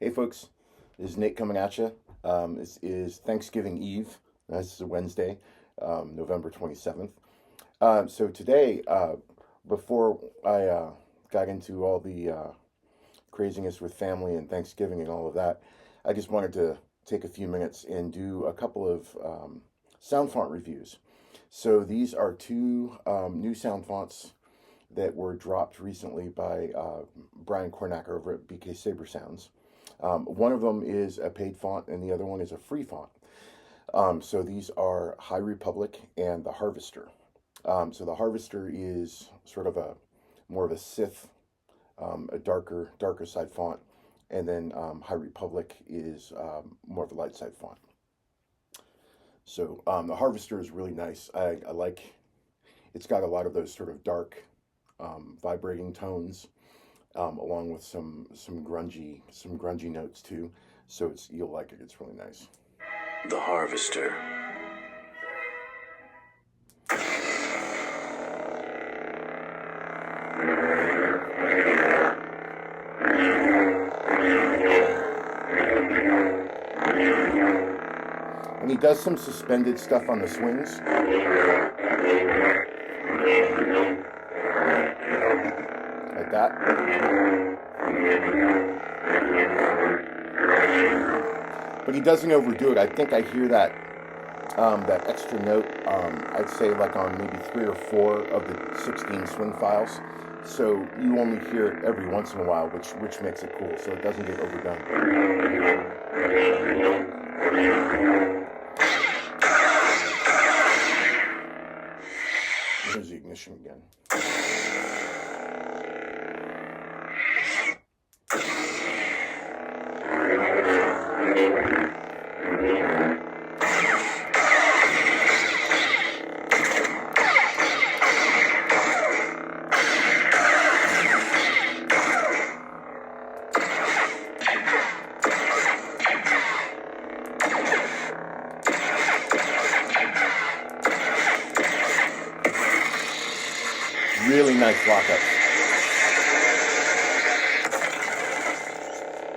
Hey folks, this is Nate coming at you. This is Thanksgiving Eve. This is a Wednesday, November 27th. So today, before I got into all the craziness with family and Thanksgiving and all of that, I just wanted to take a few minutes and do a couple of sound font reviews. So these are two new sound fonts that were dropped recently by Brian Cornack over at BKSaberSounds. One of them is a paid font and the other one is a free font. So these are High Republic and the Harvester. So the Harvester is sort of a more of a Sith, a darker side font, and then High Republic is more of a light side font. So the Harvester is really nice. I like. It's got a lot of those sort of dark, vibrating tones, along with some grungy notes too. So you'll like it. It's really nice. The Harvester. And he does some suspended stuff on the swings. Like that. But he doesn't overdo it. I think I hear that that extra note, I'd say like on maybe 3 or 4 of the 16 swing files. So you only hear it every once in a while, which makes it cool, so it doesn't get overdone. Here's the ignition again. Really nice lockup.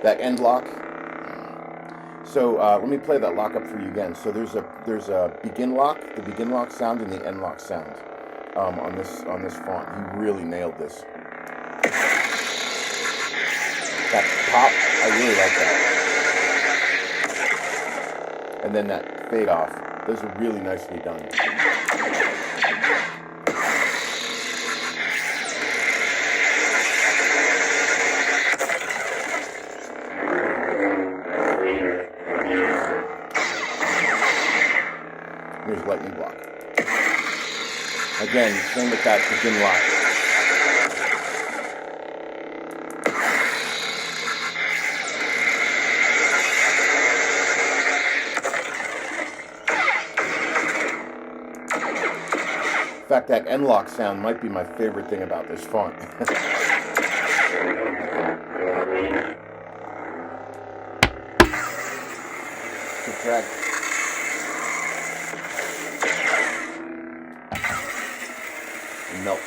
That end lock. So let me play that lockup for you again. So there's a begin lock, the begin lock sound, and the end lock sound on this font. He really nailed this. That pop, I really like that. And then that fade off. Those are really nicely done. Here's lightning block. Again, same with that begin lock. In fact, that end lock sound might be my favorite thing about this font. Subtract. Melt.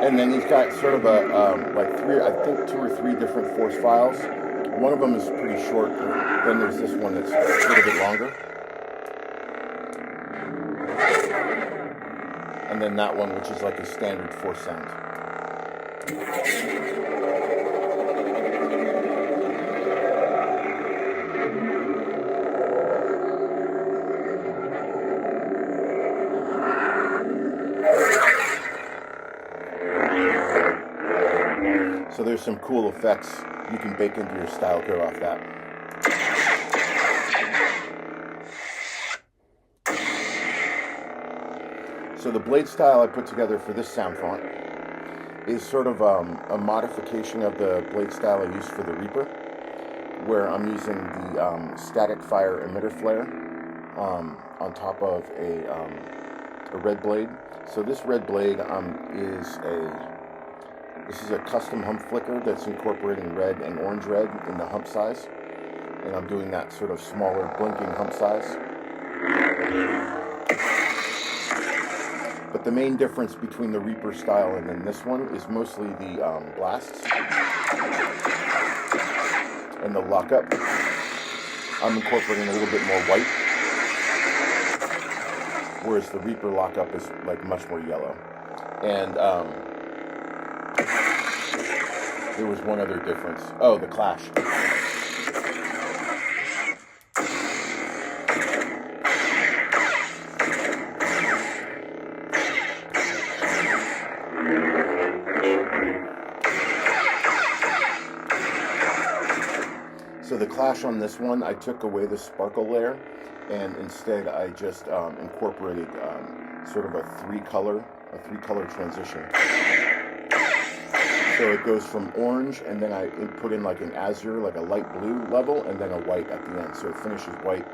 And then he's got sort of a like 2 or 3 different force files. One of them is pretty short. Then there's this one that's a little bit longer. And then that one, which is like a standard force sound. So there's some cool effects you can bake into your style code off that. So the blade style I put together for this sound font is sort of a modification of the blade style I used for the Reaper, where I'm using the static fire emitter flare on top of a red blade. So this red blade This is a custom hump flicker that's incorporating red and orange red in the hump size. and I'm doing that sort of smaller blinking hump size. But the main difference between the Reaper style and then this one is mostly the blasts and the lockup. I'm incorporating a little bit more white, whereas the Reaper lockup is like much more yellow. And there was one other difference. Oh, the clash. So the clash on this one, I took away the sparkle layer, and instead I just incorporated sort of a three color transition. So it goes from orange, and then I put in like an azure, like a light blue level, and then a white at the end. So it finishes white,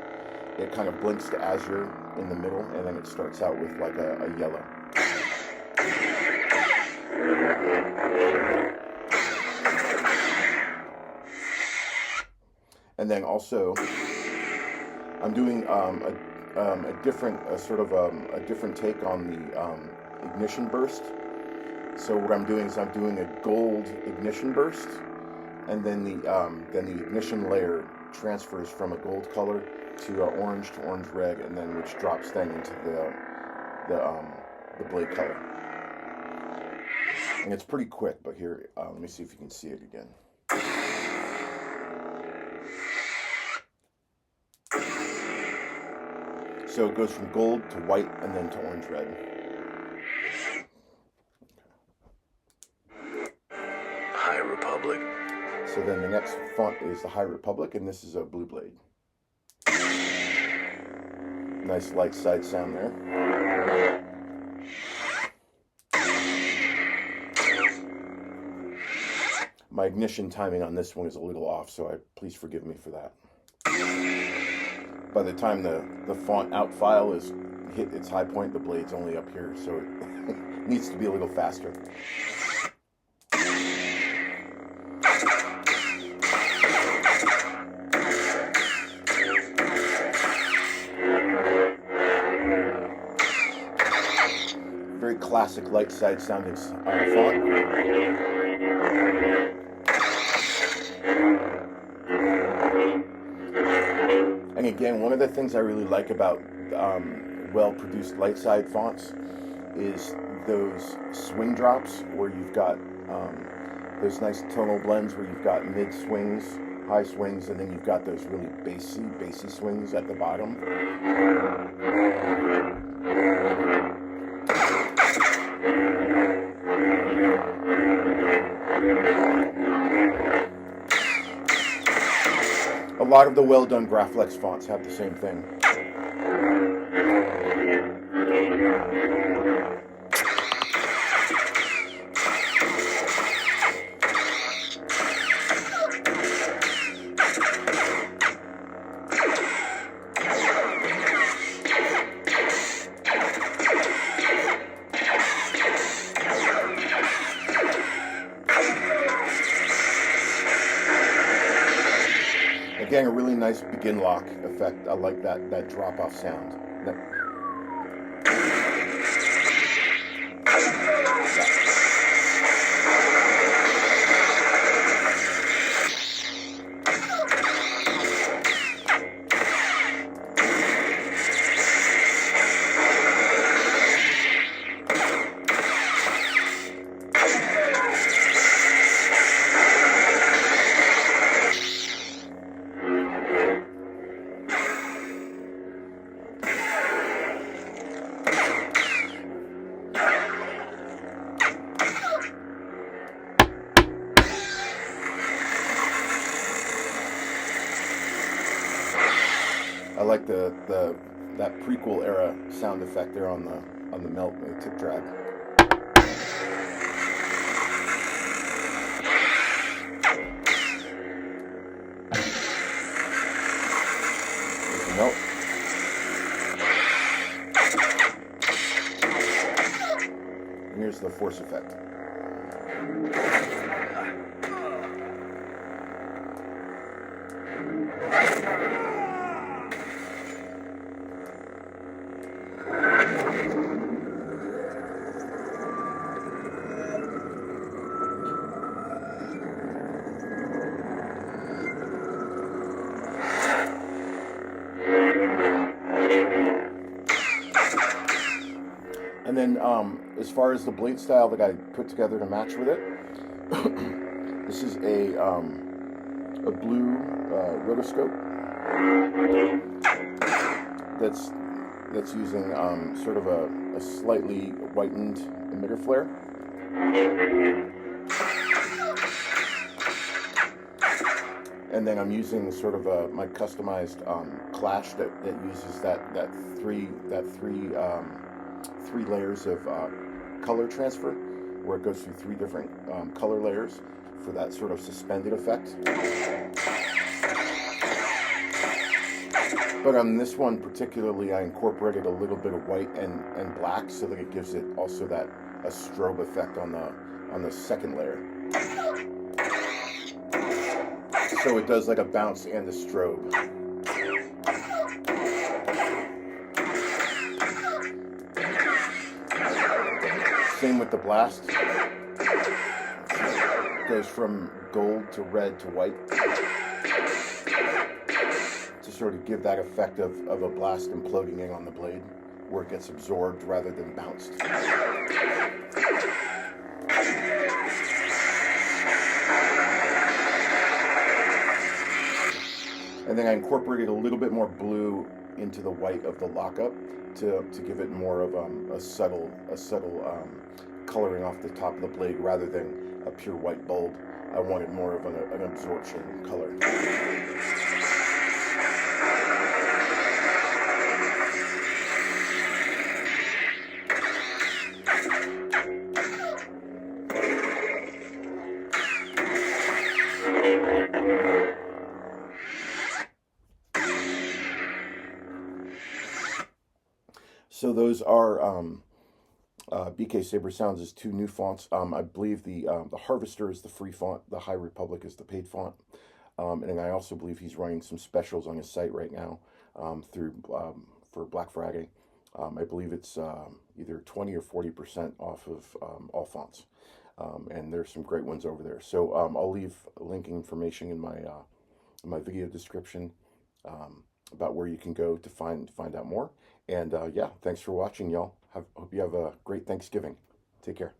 it kind of blinks to azure in the middle, and then it starts out with like a yellow. And then also, I'm doing a different take on the ignition burst. So what I'm doing is I'm doing a gold ignition burst, and then the ignition layer transfers from a gold color to orange red, and then which drops then into the blade color. And it's pretty quick. But here, let me see if you can see it again. So it goes from gold to white and then to orange red. High Republic. So then the next font is the High Republic, and this is a blue blade. Nice light side sound there. My ignition timing on this one is a little off, so please forgive me for that. By the time the font out file is hit its high point, the blade's only up here, so it needs to be a little faster. Very classic light side sounding font. And again, one of the things I really like about well-produced light side fonts is those swing drops where you've got those nice tonal blends where you've got mid swings, high swings, and then you've got those really bassy swings at the bottom. A lot of the well-done Graflex fonts have the same thing. Again, a really nice begin lock effect. I like that drop-off sound. I like that prequel era sound effect there on the melt when it tick drag. There's the melt. And here's the force effect. And then as far as the blade style that I put together to match with it, this is a blue rotoscope that's using sort of a slightly whitened emitter flare. And then I'm using sort of my customized clash that uses that three layers of color transfer, where it goes through three different color layers for that sort of suspended effect. But on this one particularly, I incorporated a little bit of white and black so that it gives it also that a strobe effect on the second layer. So it does like a bounce and a strobe. Same with the blast. It goes from gold to red to white to sort of give that effect of a blast imploding in on the blade, where it gets absorbed rather than bounced. And then I incorporated a little bit more blue into the white of the lockup to give it more of a subtle coloring off the top of the blade rather than a pure white bulb. I wanted more of an absorption color. So those are BKSaberSounds' two new fonts. I believe the Harvester is the free font, the High Republic is the paid font, and I also believe he's running some specials on his site right now for Black Friday. I believe it's either 20 or 40% off of all fonts, and there's some great ones over there. So I'll leave linking information in my video description about where you can go to find out more. And yeah, thanks for watching, y'all. Hope you have a great Thanksgiving. Take care.